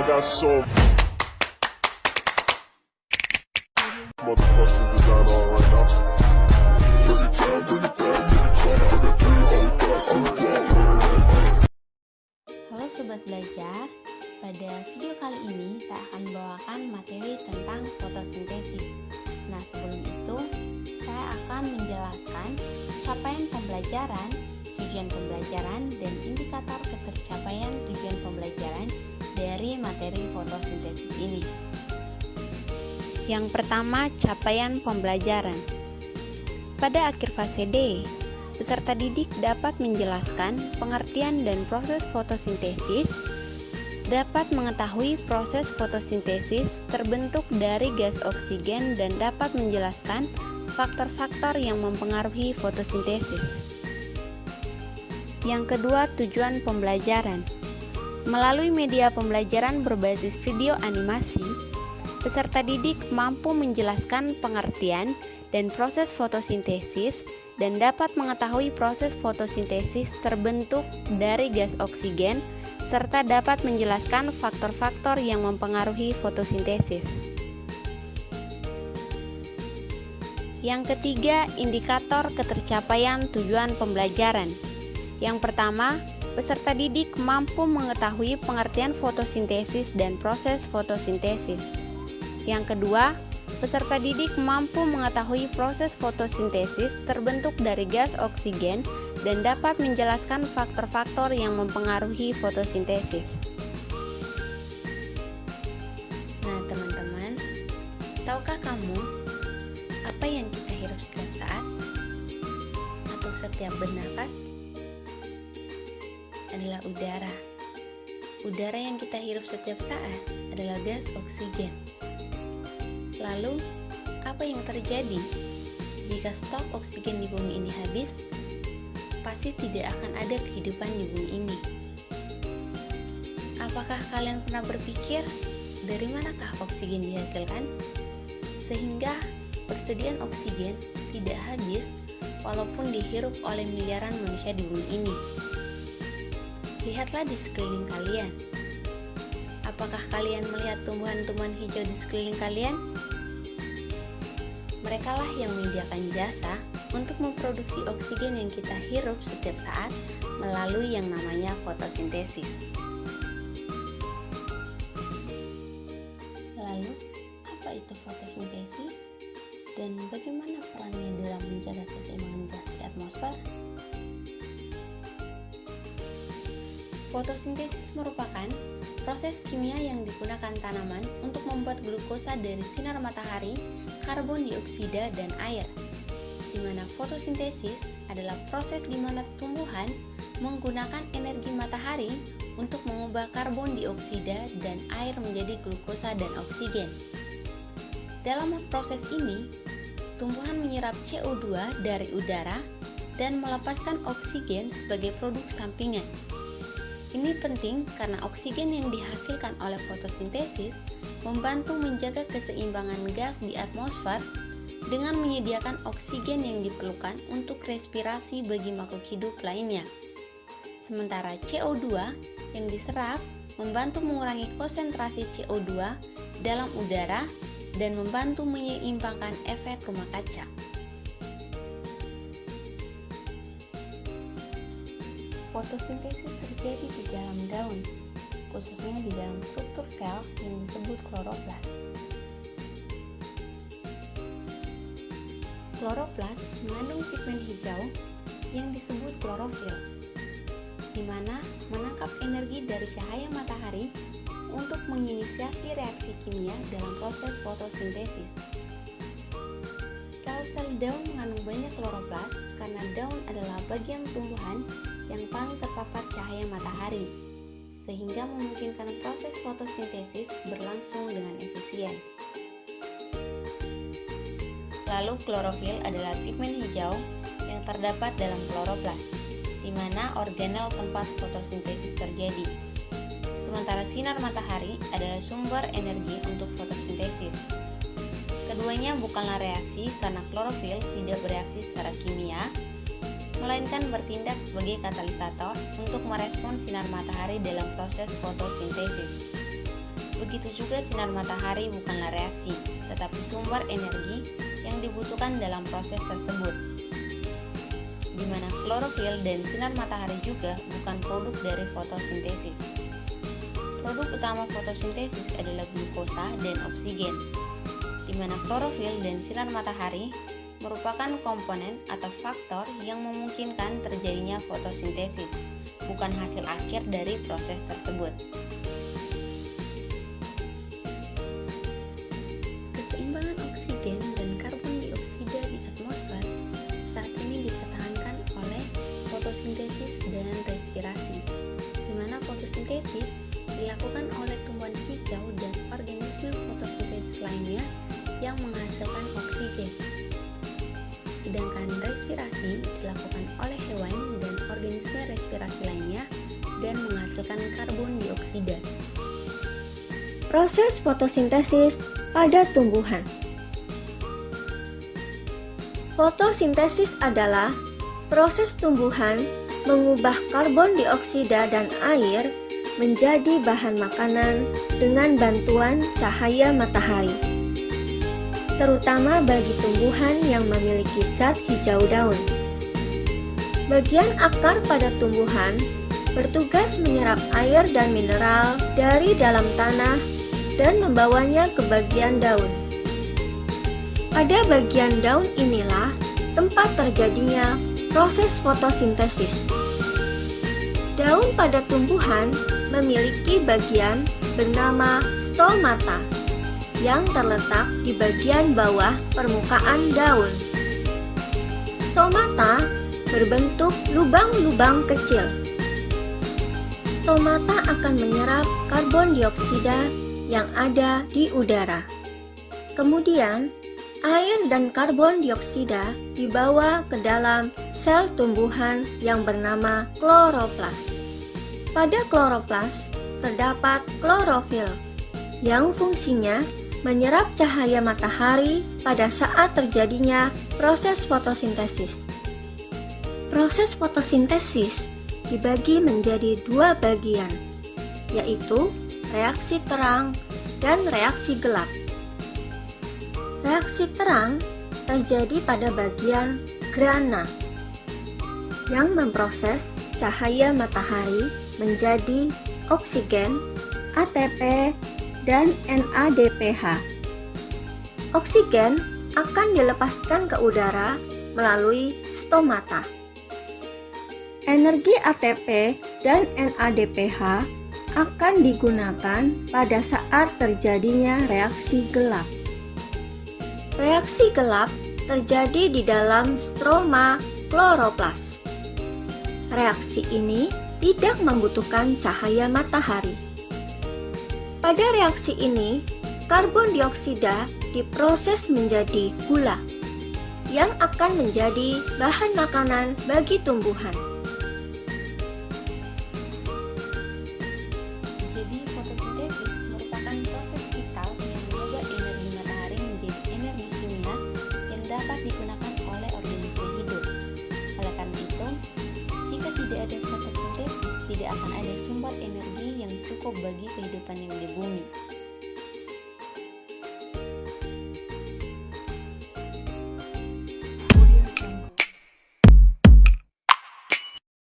got some motherfucking design on right now. Bring it down, bring it down, bring it down. I got 3 old guys to Halo Sobat Belajar, pada video kali ini saya akan membawakan materi tentang fotosintesis. Nah, sebelum itu saya akan menjelaskan capaian pembelajaran, tujuan pembelajaran, dan indikator ketercapaian tujuan pembelajaran dari materi fotosintesis ini. Yang pertama, capaian pembelajaran. Pada akhir fase D, peserta didik dapat menjelaskan pengertian dan proses fotosintesis, dapat mengetahui proses fotosintesis terbentuk dari gas oksigen dan dapat menjelaskan faktor-faktor yang mempengaruhi fotosintesis. Yang kedua, tujuan pembelajaran. Melalui media pembelajaran berbasis video animasi, peserta didik mampu menjelaskan pengertian dan proses fotosintesis dan dapat mengetahui proses fotosintesis terbentuk dari gas oksigen serta dapat menjelaskan faktor-faktor yang mempengaruhi fotosintesis. Yang ketiga, indikator ketercapaian tujuan pembelajaran. Yang pertama, peserta didik mampu mengetahui pengertian fotosintesis dan proses fotosintesis. Yang kedua, peserta didik mampu mengetahui proses fotosintesis terbentuk dari gas oksigen dan dapat menjelaskan faktor-faktor yang mempengaruhi fotosintesis. Nah, teman-teman, tahukah kamu apa yang kita hirup setiap saat atau setiap bernapas? Adalah udara. Udara yang kita hirup setiap saat adalah gas oksigen. Lalu, apa yang terjadi jika stok oksigen di bumi ini habis? Pasti tidak akan ada kehidupan di bumi ini. Apakah kalian pernah berpikir dari manakah oksigen dihasilkan? Sehingga persediaan oksigen tidak habis walaupun dihirup oleh miliaran manusia di bumi ini. Lihatlah di sekeliling kalian. Apakah kalian melihat tumbuhan-tumbuhan hijau di sekeliling kalian? Merekalah yang menyediakan jasa untuk memproduksi oksigen yang kita hirup setiap saat melalui yang namanya fotosintesis. Lalu, apa itu fotosintesis? Dan bagaimana perannya dalam menjaga keseimbangan gas di atmosfer? Fotosintesis merupakan proses kimia yang digunakan tanaman untuk membuat glukosa dari sinar matahari, karbon dioksida, dan air. Di mana fotosintesis adalah proses di mana tumbuhan menggunakan energi matahari untuk mengubah karbon dioksida dan air menjadi glukosa dan oksigen. Dalam proses ini, tumbuhan menyerap CO2 dari udara dan melepaskan oksigen sebagai produk sampingan. Ini penting karena oksigen yang dihasilkan oleh fotosintesis membantu menjaga keseimbangan gas di atmosfer dengan menyediakan oksigen yang diperlukan untuk respirasi bagi makhluk hidup lainnya. Sementara CO2 yang diserap membantu mengurangi konsentrasi CO2 dalam udara dan membantu menyeimbangkan efek rumah kaca. Fotosintesis terjadi di dalam daun, khususnya di dalam struktur sel yang disebut kloroplas. Kloroplas mengandung pigmen hijau yang disebut klorofil, di mana menangkap energi dari cahaya matahari untuk menginisiasi reaksi kimia dalam proses fotosintesis. Sel-sel daun mengandung banyak kloroplas karena daun adalah bagian tumbuhan yang paling terpapar cahaya matahari, sehingga memungkinkan proses fotosintesis berlangsung dengan efisien. Lalu klorofil adalah pigmen hijau yang terdapat dalam kloroplas, di mana organel tempat fotosintesis terjadi. Sementara sinar matahari adalah sumber energi untuk fotosintesis. Keduanya bukanlah reaksi karena klorofil tidak bereaksi secara kimia, melainkan bertindak sebagai katalisator untuk merespons sinar matahari dalam proses fotosintesis. Begitu juga sinar matahari bukanlah reaksi, tetapi sumber energi yang dibutuhkan dalam proses tersebut. Di mana klorofil dan sinar matahari juga bukan produk dari fotosintesis. Produk utama fotosintesis adalah glukosa dan oksigen, di mana klorofil dan sinar matahari merupakan komponen atau faktor yang memungkinkan terjadinya fotosintesis, bukan hasil akhir dari proses tersebut. Keseimbangan oksigen dan karbon dioksida di atmosfer saat ini dipertahankan oleh fotosintesis dan respirasi, di mana fotosintesis dilakukan oleh tumbuhan hijau dan organisme fotosintesis lainnya yang menghasilkan oksigen. Sedangkan respirasi dilakukan oleh hewan dan organisme respirasi lainnya dan menghasilkan karbon dioksida. Proses fotosintesis pada tumbuhan. Fotosintesis adalah proses tumbuhan mengubah karbon dioksida dan air menjadi bahan makanan dengan bantuan cahaya matahari, terutama bagi tumbuhan yang memiliki zat hijau daun. Bagian akar pada tumbuhan bertugas menyerap air dan mineral dari dalam tanah dan membawanya ke bagian daun. Pada bagian daun inilah tempat terjadinya proses fotosintesis. Daun pada tumbuhan memiliki bagian bernama stomata yang terletak di bagian bawah permukaan daun. Stomata berbentuk lubang-lubang kecil. Stomata akan menyerap karbon dioksida yang ada di udara. Kemudian, air dan karbon dioksida dibawa ke dalam sel tumbuhan yang bernama kloroplas. Pada kloroplas terdapat klorofil yang fungsinya menyerap cahaya matahari pada saat terjadinya proses fotosintesis. Proses fotosintesis dibagi menjadi dua bagian, yaitu reaksi terang dan reaksi gelap. Reaksi terang terjadi pada bagian grana yang memproses cahaya matahari menjadi oksigen, ATP, dan NADPH. Oksigen akan dilepaskan ke udara melalui stomata. Energi ATP dan NADPH akan digunakan pada saat terjadinya reaksi gelap. Reaksi gelap terjadi di dalam stroma kloroplas. Reaksi ini tidak membutuhkan cahaya matahari. Pada reaksi ini, karbon dioksida diproses menjadi gula yang akan menjadi bahan makanan bagi tumbuhan. Jadi, fotosintesis merupakan proses vital yang mengubah energi matahari menjadi energi kimia yang dapat digunakan oleh organisme hidup. Oleh karena itu, jika tidak ada fotosintesis, tidak akan ada sumber energi yang cukup bagi kehidupan yang di bumi.